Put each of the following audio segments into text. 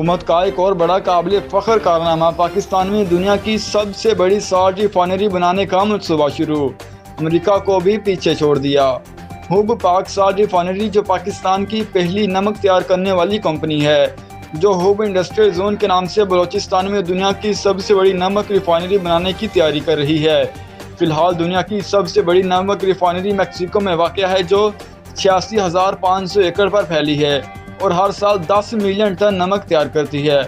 حکومت کا ایک اور بڑا قابل فخر کارنامہ، پاکستان میں دنیا کی سب سے بڑی سالٹ ریفائنری بنانے کا منصوبہ شروع، امریکہ کو بھی پیچھے چھوڑ دیا۔ حب پاک سالٹ ریفائنری، جو پاکستان کی پہلی نمک تیار کرنے والی کمپنی ہے، جو حب انڈسٹریل زون کے نام سے بلوچستان میں دنیا کی سب سے بڑی نمک ریفائنری بنانے کی تیاری کر رہی ہے۔ فی الحال دنیا کی سب سے بڑی نمک ریفائنری میکسیکو میں واقع ہے، جو 86,500 ایکڑ پر پھیلی ہے اور ہر سال 10 ملین ٹن نمک تیار کرتی ہے۔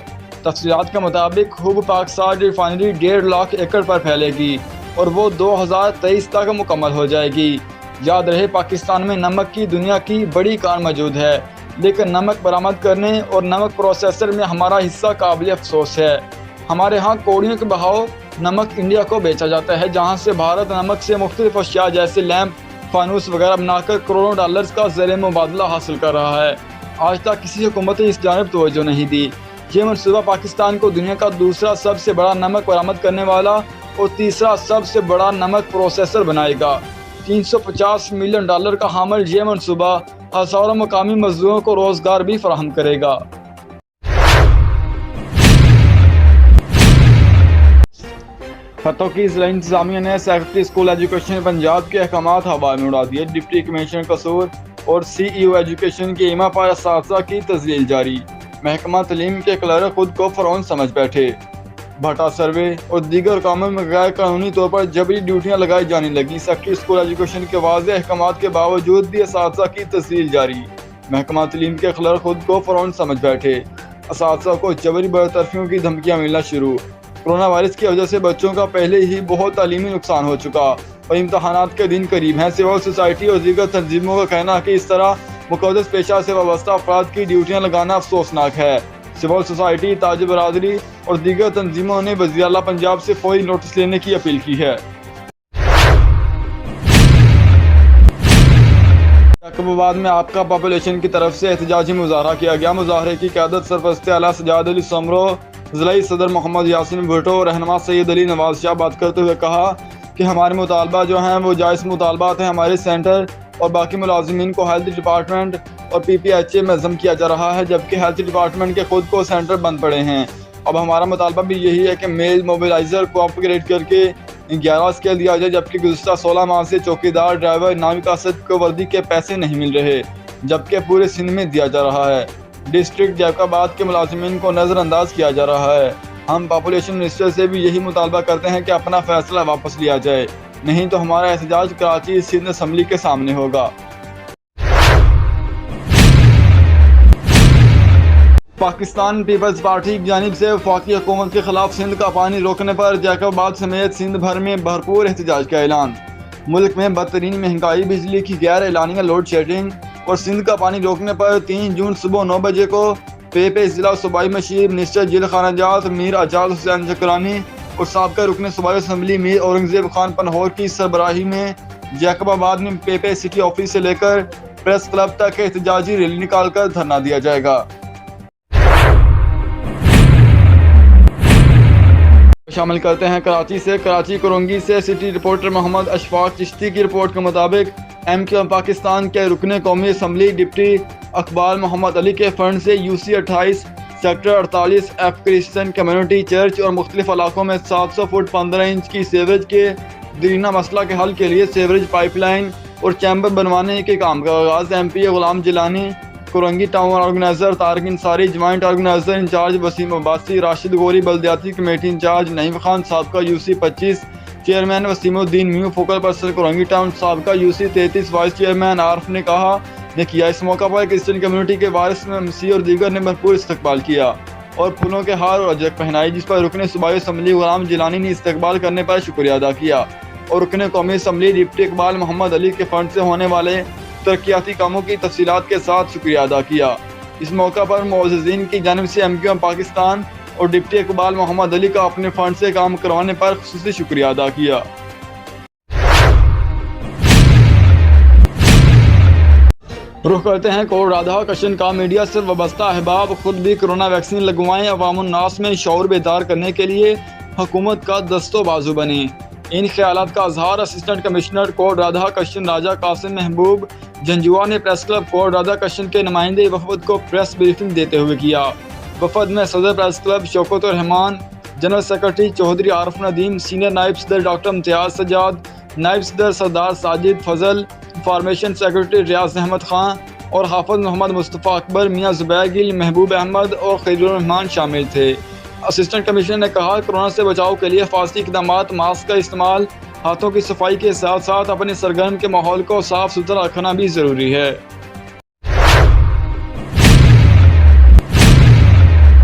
تفصیلات کے مطابق حب پاک سالٹ ریفائنری 1.5 لاکھ ایکڑ پر پھیلے گی اور وہ 2023 تک مکمل ہو جائے گی۔ یاد رہے، پاکستان میں نمک کی دنیا کی بڑی کان موجود ہے، لیکن نمک برآمد کرنے اور نمک پروسیسر میں ہمارا حصہ قابل افسوس ہے۔ ہمارے ہاں کوڑیوں کے بہاؤ نمک انڈیا کو بیچا جاتا ہے، جہاں سے بھارت نمک سے مختلف اشیاء جیسے لیمپ، فانوس وغیرہ بنا کر کروڑوں ڈالرز کا زر مبادلہ حاصل کر رہا ہے۔ آج تک کسی حکومت نے اس جانب توجہ نہیں دی۔ یہ منصوبہ پاکستان کو دنیا کا دوسرا سب سے بڑا نمک برآمد کرنے والا اور تیسرا سب سے بڑا نمک پروسیسر بنائے گا۔ $350 ملین کا حامل یہ منصوبہ ہزاروں مقامی مزدوروں کو روزگار بھی فراہم کرے گا۔ خطوں کی ضلعی انتظامیہ نے سیکرٹری اسکول ایجوکیشن پنجاب کے احکامات ہوا میں اڑا دیے، ڈپٹی کمشنر قصور اور CEO ایجوکیشن کی ایما پر اساتذہ کی تذلیل جاری، محکمہ تعلیم کے کلرک خود کو فرعون سمجھ بیٹھے، بھٹا سروے اور دیگر کاموں میں غیر قانونی طور پر جبری ڈیوٹیاں لگائی جانے لگیں۔ سیکرٹری اسکول ایجوکیشن کے واضح احکامات کے باوجود بھی اساتذہ کی تذلیل جاری، محکمہ تعلیم کے کلرک خود کو فرعون سمجھ بیٹھے، اساتذہ کو جبری برطرفیوں کی دھمکیاں ملنا شروع۔ کورونا وائرس کی وجہ سے بچوں کا پہلے ہی بہت تعلیمی نقصان ہو چکا اور امتحانات کے دن قریب ہیں۔ سول سوسائٹی اور دیگر تنظیموں کا کہنا ہے کہ اس طرح مقدس پیشہ سے وابستہ افراد کی ڈیوٹیاں لگانا افسوسناک ہے۔ سول سوسائٹی، تاج برادری اور دیگر تنظیموں نے وزیر اعلیٰ پنجاب سے فوری نوٹس لینے کی اپیل کی ہے۔ یعقوب آباد میں آپ کا پاپولیشن کی طرف سے احتجاجی مظاہرہ کیا گیا۔ مظاہرے کی قیادت سرپرست اعلیٰ سجاد علی سمرو، ضلعی صدر محمد یاسین بھٹو اور رہنما سید علی نواز شاہ بات کرتے ہوئے کہا کہ ہمارے مطالبہ جو ہیں وہ جائز مطالبات ہیں۔ ہمارے سینٹر اور باقی ملازمین کو ہیلتھ ڈپارٹمنٹ اور PPHA میں ضم کیا جا رہا ہے، جبکہ ہیلتھ ڈپارٹمنٹ کے خود کو سینٹر بند پڑے ہیں۔ اب ہمارا مطالبہ بھی یہی ہے کہ میل موبلائزر کو اپ گریڈ کر کے 11 اسکیل دیا جائے، جبکہ گزشتہ 16 ماہ سے چوکیدار، ڈرائیور، ناوی قاصد کو وردی کے پیسے نہیں مل رہے، جبکہ پورے سندھ میں دیا جا رہا ہے۔ ڈسٹرکٹ جیکب آباد کے ملازمین کو نظر انداز کیا جا رہا ہے۔ ہم پاپولیشن منسٹر سے بھی یہی مطالبہ کرتے ہیں کہ اپنا فیصلہ واپس لیا جائے، نہیں تو ہمارا احتجاج کراچی سندھ اسمبلی کے سامنے ہوگا۔ پاکستان پیپلز پارٹی کی جانب سے وفاقی حکومت کے خلاف سندھ کا پانی روکنے پر جیکب آباد سمیت سندھ بھر میں بھرپور احتجاج کا اعلان۔ ملک میں بدترین مہنگائی، بجلی کی غیر اعلانیہ لوڈ شیڈنگ اور سندھ کا پانی روکنے پر 3 جون صبح 9 بجے کو پے ضلع صوبائی مشیر منسٹر جیل خانہ جات میر اعجاز حسین شکرانی اور سابقہ رکن صوبائی اسمبلی میر اورنگزیب خان پنہور کی سربراہی میں جیکب آباد میں پے سٹی آفس سے لے کر پریس کلب تک احتجاجی ریلی نکال کر دھرنا دیا جائے گا۔ شامل کرتے ہیں کراچی سے۔ کراچی کرونگی سے سٹی رپورٹر محمد اشفاق چشتی کی رپورٹ کے مطابق MQM پاکستان کے رکن قومی اسمبلی ڈپٹی اقبال محمد علی کے فنڈ سے UC 28 sector 48 F Christian community church اور مختلف علاقوں میں 700 فٹ 15 انچ کی سیوریج کے دیرینہ مسئلہ کے حل کے لیے سیوریج پائپ لائن اور چیمبر بنوانے کے کام کا آغاز۔ MP Ghulam Jilani, Korangi town organiser Tariq Ansari, joint organiser in charge Waseem Abbasi, Rashid Ghauri, بلدیاتی کمیٹی انچارج نعیم خان، سابقہ UC 25 چیئرمین وسیم الدین میو، فوکل پرسن کرونگی ٹاؤن، سابقہ UC 33 وائس چیئرمین عارف نے کیا۔ اس موقع پر کرسچن کمیونٹی کے وارث مسیح اور دیگر نے بھرپور استقبال کیا اور پھولوں کے ہار اور اجرک پہنائی، جس پر رکن صوبائی اسمبلی غلام جیلانی نے استقبال کرنے پر شکریہ ادا کیا اور رکن قومی اسمبلی ڈپٹی اقبال محمد علی کے فنڈ سے ہونے والے ترقیاتی کاموں کی تفصیلات کے ساتھ شکریہ ادا کیا۔ اس موقع پر معززین کی جانب سے MQM پاکستان اور ڈپٹی اقبال محمد علی کا اپنے فنڈ سے کام کروانے پر خصوصی شکریہ ادا کیا۔ رخ کرتے ہیں کوٹ رادھا کرشن کا۔ میڈیا سے وابستہ احباب خود بھی کرونا ویکسین لگوائیں، عوام الناس میں شعور بیدار کرنے کے لیے حکومت کا دست و بازو بنیں۔ ان خیالات کا اظہار اسسٹنٹ کمشنر کوٹ رادھا کرشن راجہ قاسم محبوب جھنجھوا نے پریس کلب کوٹ رادھا کرشن کے نمائندے وفد کو پریس بریفنگ دیتے ہوئے کیا۔ वफद में सदर press club Shaukat Rahman, general secretary Chaudhry Arif Nadeem, senior नायब सदर डॉक्टर इम्तियाज़ सज्जाद, नायब सदर सरदार साजिद फजल, फॉर्मेशन सेक्रेटरी रियाज अहमद खान और हाफिज मोहम्मद मुस्तफ़ा अकबर, मियाँ ज़ुबैर गिल, महबूब अहमद और खलीलुर रहमान शामिल थे। असिस्टेंट कमिश्नर ने कहा, कोरोना से बचाव के लिए हिफाजती इक़दामात, मास्क का इस्तेमाल, हाथों की सफाई के साथ साथ अपने सरगर्म के माहौल को साफ सुथरा रखना भी ज़रूरी है।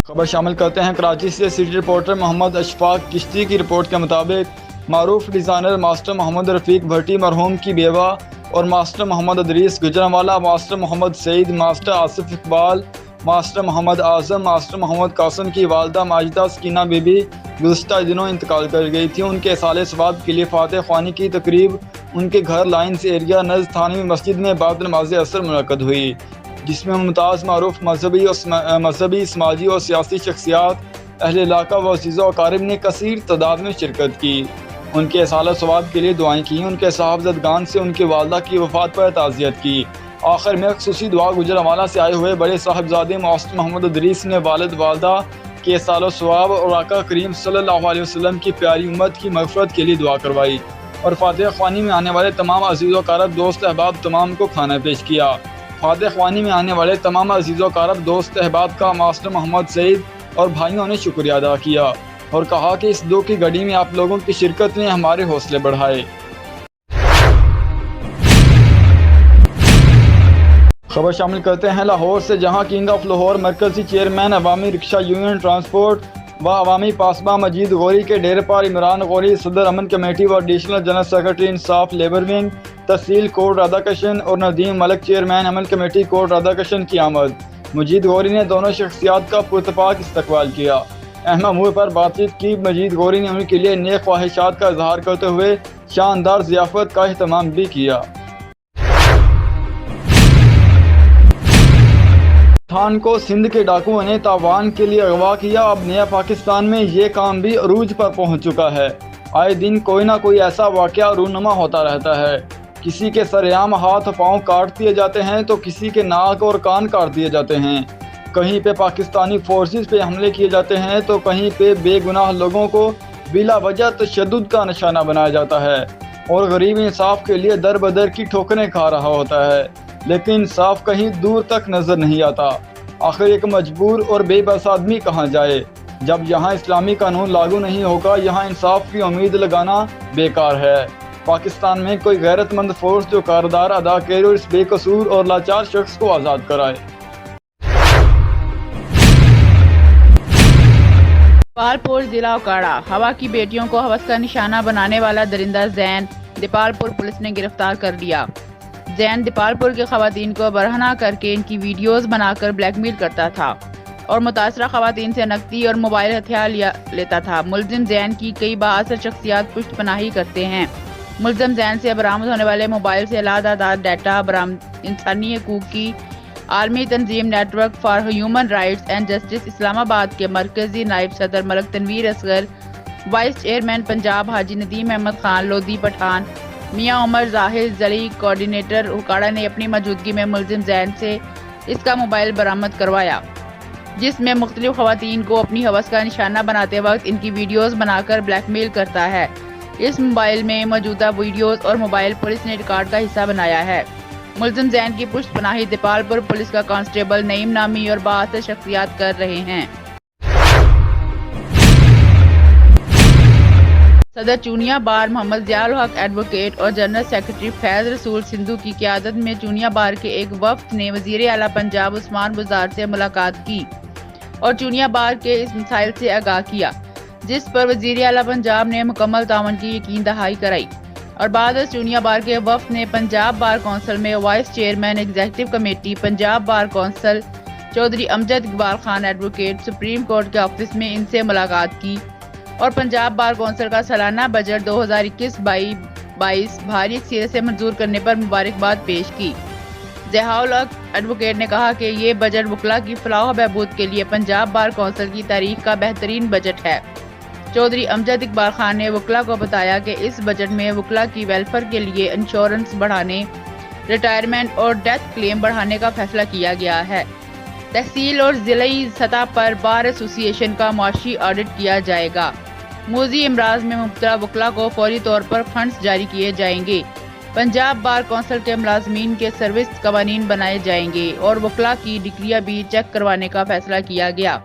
खबर शामिल करते हैं कराची से। सिटी रिपोर्टर मोहम्मद अशफाक चिश्ती की रिपोर्ट के मुताबिक मारूफ डिज़ाइनर मास्टर मोहम्मद रफ़ीक भट्टी मरहूम की बेवा और master Mohammad Idrees Gujranwala, master Mohammad Saeed, master Asif Iqbal, master Mohammad Azam, master Mohammad Qasim की वालदा माजिदा सकीना बीबी गुज़श्ता दिनों इंतकाल कर गई थी। उनके साले सवाब के लिए फातह ख्वानी की तकरीब उनके घर लाइन्स एरिया नज़द थानवी मस्जिद में बाद नमाज असर मुनक़्क़द हुई, जिसमें मुमताज़ मारूफ मजहबी समाजी और सियासी शख्सियात, अहले इलाका व अज़ीज़ व अकारिब ने कसीर तादाद में शिरकत की। उनके साले सवाब के लिए दुआएं की। उनके साहबज़दगान से उनकी वालदा की वफ़ात पर ताज़ियत की। आखिर में ख़ुसूसी दुआ गुजरांवाला से आए हुए बड़े साहबजादे मास्टर मोहम्मद अदरीस ने वालिद वालदा के सालो सवाब और आका करीम सल्लल्लाहु अलैहि वसल्लम की प्यारी उम्मत की मग़फ़िरत के लिए दुआ करवाई और फातह ख्वानी में आने वाले तमाम अज़ीज़ व अकारिब, दोस्त अहबाब तमाम को खाना पेश किया। फातह ख्वानी में आने वाले तमाम अज़ीज़ व अकारिब, दोस्त अहबाब का मास्टर मोहम्मद सईद और भाइयों ने शुक्रिया अदा किया और कहा कि इस दुख की घड़ी में आप लोगों की शिरकत ने हमारे हौसले बढ़ाए। खबर शामिल करते हैं लाहौर से, जहां किंग ऑफ लाहौर मरकजी चेयरमैन अवामी रिक्शा यूनियन ट्रांसपोर्ट व अवामी पासबा मजीद गौरी के डेरे पर इमरान गौरी, सदर अमन कमेटी व एडिशनल जनरल सेक्रेटरी इंसाफ लेबर विंग तहसील कोट राधाकृष्ण और नदीम मलिक चेयरमैन अमन कमेटी कोट राधाकृष्ण की आमद। मजीद गौरी ने दोनों शख्सियात का पुरतपाक इस्तकबाल किया। अहम अमूर पर बातचीत की। मजीद गौरी ने उनके लिए नेक ख्वाहिशात का इजहार करते हुए शानदार ज़ियाफ़त का अहतमाम भी किया। थान को सिंध के डाकुओं ने तावान के लिए अगवा किया। अब नया पाकिस्तान में ये काम भी अरूज पर पहुंच चुका है। आए दिन कोई ना कोई ऐसा वाक़या रूनुमा होता रहता है। किसी के सरेआम हाथ पांव काट दिए जाते हैं तो किसी के नाक और कान काट दिए जाते हैं। कहीं पे पाकिस्तानी फोर्सेस पे हमले किए जाते हैं तो कहीं पे बेगुनाह लोगों को बिला वजह तशद्दुद का निशाना बनाया जाता है और गरीब इंसाफ के लिए दर बदर की ठोकरें खा रहा होता है, लेकिन इंसाफ कहीं दूर तक नजर नहीं आता। आखिर एक मजबूर और बेबस आदमी कहाँ जाए जब यहाँ इस्लामी कानून लागू नहीं होगा। यहाँ इंसाफ की उम्मीद लगाना बेकार है। पाकिस्तान में कोई गैरतमंद फोर्स जो कारदार अदा करे और इस बेकसूर और लाचार शख्स को आज़ाद कराए। दीपालपुर जिला उकाड़ा, हवा की बेटियों को हवस का निशाना बनाने वाला दरिंदा जैन दीपालपुर पुलिस ने गिरफ्तार कर लिया। जैन दीपालपुर की खवातीन को बरहना करके इनकी वीडियोस बनाकर ब्लैकमेल करता था और मुतासरा खवातीन से नकदी और मोबाइल हथियार लेता था। मुलजिम जैन की कई बाअसर शख्सियात पुष्टपनाही करते हैं। मुलजिम जैन से बरामद होने वाले मोबाइल से लातादाद डाटा बरामद इंसानी हकूक की आलमी तंजीम network for human rights and justice Islamabad के मरकजी नायब सदर मलक तनवीर असगर, वाइस चेयरमैन पंजाब हाजी नदीम अहमद खान लोधी पठान, मियाँ उमर जाहिर जली कोऑर्डिनेटर उकाड़ा ने अपनी मौजूदगी में मुलजिम जैन से इसका मोबाइल बरामद करवाया, जिसमें मुख्तलिफ खवातीन को अपनी हवस का निशाना बनाते वक्त इनकी वीडियोस बनाकर ब्लैकमेल करता है। इस मोबाइल में मौजूदा वीडियोस और मोबाइल पुलिस ने रिकॉर्ड का हिस्सा बनाया है। मुलजिम जैन की पुष्टपनाही दीपालपुर पुलिस का कांस्टेबल नईम नामी और बाअसर शख्सियात कर रहे हैं। सदर चूनिया बार मोहम्मद ज़ियाउल हक एडवोकेट और जनरल सेक्रेटरी फैज रसूल सिंधु की क़यादत में चूनिया बार के एक वफ्द ने वज़ीर आला पंजाब उस्मान बुज़दार से मुलाकात की और चूनिया बार के इस मिसाइल से आगाह किया, जिस पर वज़ीर आला पंजाब ने मुकम्मल ताउन की यकीन दहाई कराई। और बाद चूनिया बार के वफ्द ने पंजाब बार कौंसिल में vice chairman executive committee Punjab bar council Chaudhry Amjad Iqbal Khan advocate supreme court के ऑफिस में इनसे मुलाकात की और पंजाब बार कौंसिल का सालाना बजट 2021-22 भारी अक्सरियत से मंजूर करने पर मुबारकबाद पेश की। ज़ियाउल हक एडवोकेट ने कहा कि ये बजट वकला की फलाह बहबूद के लिए पंजाब बार कौंसिल की तारीख का बेहतरीन बजट है। चौधरी अमजद इकबाल खान ने वकला को बताया कि इस बजट में वकला की वेलफेयर के लिए इंश्योरेंस बढ़ाने, रिटायरमेंट और डेथ क्लेम बढ़ाने का फैसला किया गया है। तहसील और ज़िलाई सतह पर बार एसोसिएशन का मुआशी ऑडिट किया जाएगा। मोजी इमराज में मुब्तला वकला को फौरी तौर पर फंड्स जारी किए जाएंगे। पंजाब बार कौंसिल के मुलाजमीन के सर्विस कवानीन बनाए जाएंगे और वकला की डिग्रियां भी चेक करवाने का फैसला किया गया।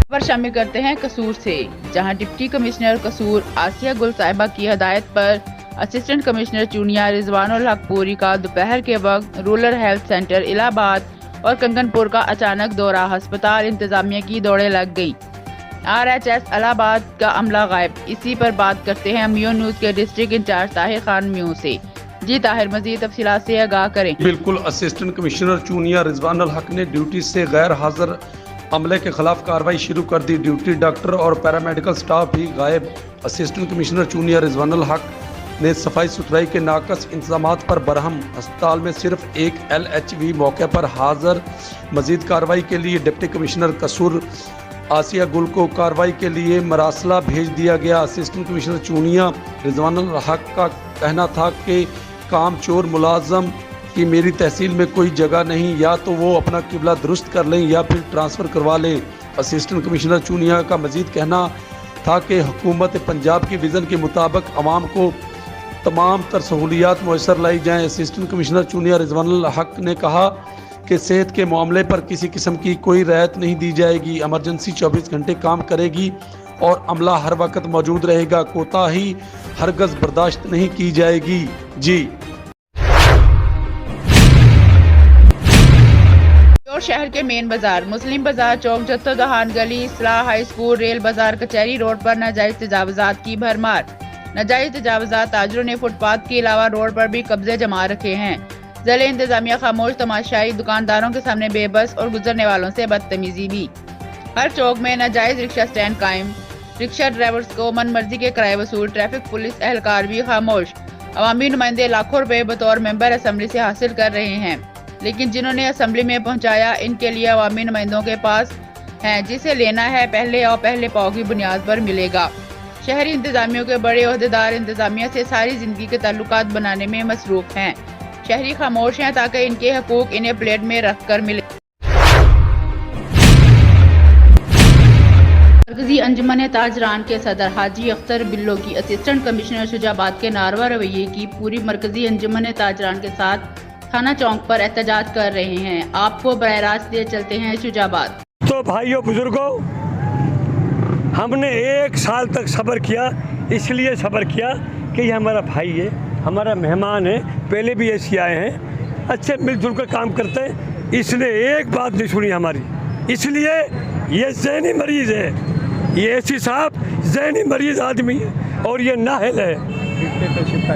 खबर शामिल करते हैं कसूर से, जहां डिप्टी कमिश्नर कसूर आसिया गुल साहिबा की हदायत पर असिस्टेंट कमिश्नर चूनिया रिजवानुल हक पूरी का दोपहर के वक्त रूरल हेल्थ सेंटर इलाहाबाद और कंगनपुर का अचानक दौरा अस्पताल इंतजामिया की दौड़े लग गई। RHS इलाहाबाद का अमला गायब। इसी पर बात करते हैं म्यू न्यूज के district incharge Tahir Khan mew से। जी ताहिर, मजीद तफसीलात से आगाह करें। बिल्कुल, असिस्टेंट कमिश्नर चूनिया रिजवानुल हक ने ड्यूटी से गैर हाजिर अमले के खिलाफ कार्रवाई शुरू कर दी। ड्यूटी डॉक्टर और पैरामेडिकल स्टाफ भी गायब। असिस्टेंट कमिश्नर चूनिया रिजवानुल हक ने सफाई सुथराई के नाकस इंतजामात पर बरहम। अस्पताल में सिर्फ एक LHV मौके पर हाजिर। मजीद कार्रवाई के लिए डिप्टी कमिश्नर कसूर आसिया गुल को कार्रवाई के लिए मरासला भेज दिया गया। असिस्टेंट कमिश्नर चूनिया रिजवानुल हक का कहना था कि काम चोर मुलाजम कि मेरी तहसील में कोई जगह नहीं, या तो वो अपना किबला दुरुस्त कर लें या फिर ट्रांसफ़र करवा लें। असिस्टेंट कमिश्नर चूनिया का मजीद कहना था कि हुकूमत पंजाब की विज़न के मुताबिक आवाम को तमाम तर सहूलियात मुयसर लाई जाएँ। असिस्टेंट कमिश्नर चूनिया रिजवानुल हक ने कहा कि सेहत के मामले पर किसी किस्म की कोई रियायत नहीं दी जाएगी। एमरजेंसी 24 घंटे काम करेगी और अमला हर वक्त मौजूद रहेगा। कोताही हरगज़ बर्दाश्त नहीं की जाएगी। जी और शहर के मेन बाजार मुस्लिम बाजार चौक जत्तोदहान गली इस्लाह हाई स्कूल रेल बाजार कचहरी रोड पर नाजायज तजावजात की भरमार। नाजायज तजावजात ताजरों ने फुटपाथ के अलावा रोड पर भी कब्जे जमा रखे हैं। ज़िले इंतजामिया खामोश तमाशाई, दुकानदारों के सामने बेबस और गुजरने वालों से बदतमीजी भी। हर चौक में नाजायज रिक्शा स्टैंड कायम। रिक्शा ड्राइवर्स को मन मर्जी के किराए वसूल। ट्रैफिक पुलिस एहलकार भी खामोश। अवामी नुमाइंदे लाखों रुपए बतौर मेंबर असम्बली से हासिल कर रहे हैं, लेकिन जिन्होंने असम्बली में पहुंचाया इनके लिए अवामी नुमाइंदों के पास है। जिसे लेना है पहले और पहले पाव की बुनियाद पर मिलेगा। शहरी इंतजामियों के बड़े ओहदेदार इंतजामिया से सारी जिंदगी के ताल्लुकात बनाने में मसरूफ हैं। शहरी खामोश हैं ताकि इनके हकूक इन्हें प्लेट में रख कर मिले। मरकजी अंजुमन ताजरान के सदर हाजी अख्तर बिल्लो की असिस्टेंट कमिश्नर शुजाबाद के नारवा रवैये की पूरी मरकजी अंजुमन ताजरान के साथ थाना चौक पर एहतजाज कर रहे हैं। आपको बराह रास्त ले चलते हैं शुजाबाद। तो भाइयों बुजुर्गों, हमने 1 साल तक सब्र किया। इसलिए सब्र किया कि ये हमारा भाई है, हमारा मेहमान है, पहले भी ऐसे आए हैं, अच्छे मिलजुल कर काम करते हैं। इसने एक बात नहीं सुनी हमारी, इसलिए ये ज़हनी मरीज़ है। ये ऐसी साहब ज़हनी मरीज़ आदमी है और ये नाहल है,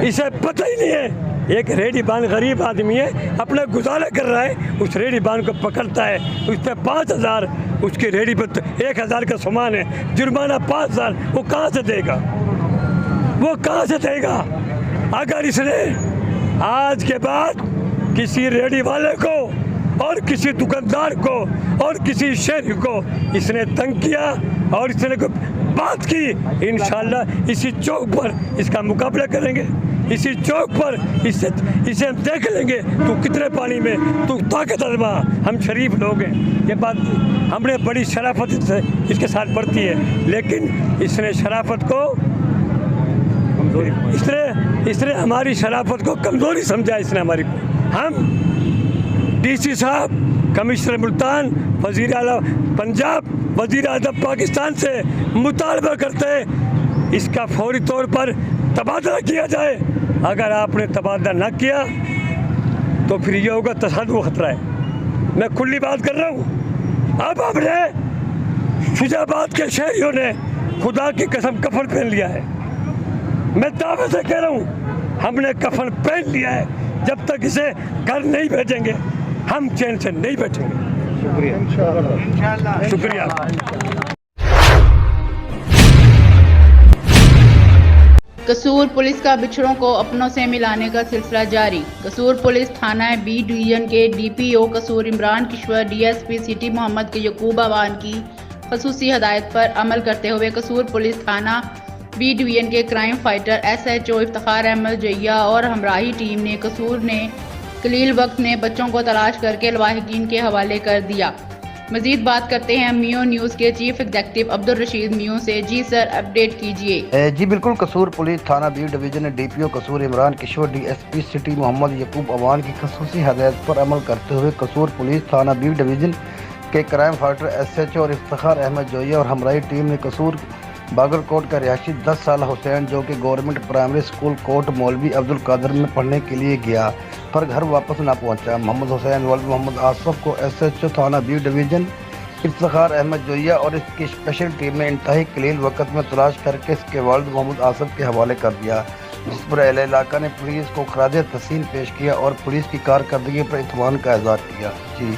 इसे पता ही नहीं है। एक रेडी बान गरीब आदमी है, अपना गुजारा कर रहा है, उस रेडी बान को पकड़ता है, उस पर 5000, उसकी रेडी पर 1000 का सामान है, जुर्माना 5000, वो कहाँ से देगा? वो कहाँ से देगा? अगर इसने आज के बाद किसी रेडी वाले को और किसी दुकानदार को और किसी शहरी को इसने तंग किया और इसने कोई बात की, इंशाल्लाह इसी चौक पर इसका मुकाबला करेंगे। इसी चौक पर इसे हम देख लेंगे तू कितने पानी में, तू ताकत आजमा। हम शरीफ लोग हैं, ये बात हमने बड़ी शराफत से इसके साथ बढ़ती है, लेकिन इसने शराफत को इसने हमारी शराफत को कमज़ोरी समझा। इसने हमारी हम DC साहब, कमिश्नर मुल्तान, वज़ीर आला पंजाब, वज़ीर आज़म पाकिस्तान से मुतालबा करते हैं इसका फौरी तौर पर तबादला किया जाए। अगर आपने तबादला ना किया तो फिर ये होगा तसादुम खतरा है। मैं खुली बात कर रहा हूँ। अब हमने शुजाबाद के शहरियों ने खुदा की कसम कफन पहन लिया है। मैं दावे से कह रहा हूँ, हमने कफन पहन लिया है। जब तक इसे घर नहीं भेजेंगे हम चैन से नहीं बैठेंगे। शुक्रिया। कसूर पुलिस का बिछड़ों को अपनों से मिलाने का सिलसिला जारी। कसूर पुलिस थाना B डिवीजन के DPO कसूर इमरान किश्वर DSP सिटी मोहम्मद यकूब अवान की खसूसी हदायत पर अमल करते हुए कसूर पुलिस थाना B डिवीजन के crime fighter SHO Iftikhar Ahmad जैया और हमराही टीम ने قلیل وقت میں بچوں کو تلاش کر کے لواحقین کے حوالے کر دیا۔ مزید بات کرتے ہیں میو نیوز کے چیف ایگزیکٹو عبدالرشید میو سے۔ جی سر، اپڈیٹ کیجیے۔ جی بالکل، قصور پولیس تھانہ بی ڈویژن نے D P O Kasur Imran Kishwar, D S P city Muhammad Yaqub Aman کی خصوصی ہدایت پر عمل کرتے ہوئے قصور پولیس تھانہ بی ڈویژن کے crime fighter S H O اور افتخار احمد جوئیہ اور ہمراہی ٹیم نے قصور باگل کوٹ کا رہائشی 10 سالہ حسین، جو کہ گورنمنٹ پرائمری اسکول کوٹ مولوی عبدالقادر میں پڑھنے کے لیے گیا پر گھر واپس نہ پہنچا، محمد حسین والد محمد آصف کو ایس ایچ او تھانہ بی ڈویژن افتخار احمد جوئیہ اور اس کی اسپیشل ٹیم نے انتہائی قلیل وقت میں تلاش کر کے اس کے والد محمد آصف کے حوالے کر دیا، جس پر اہل علاقہ نے پولیس کو خراج تحسین پیش کیا اور پولیس کی کارکردگی پر اطمینان کا اظہار کیا۔ جی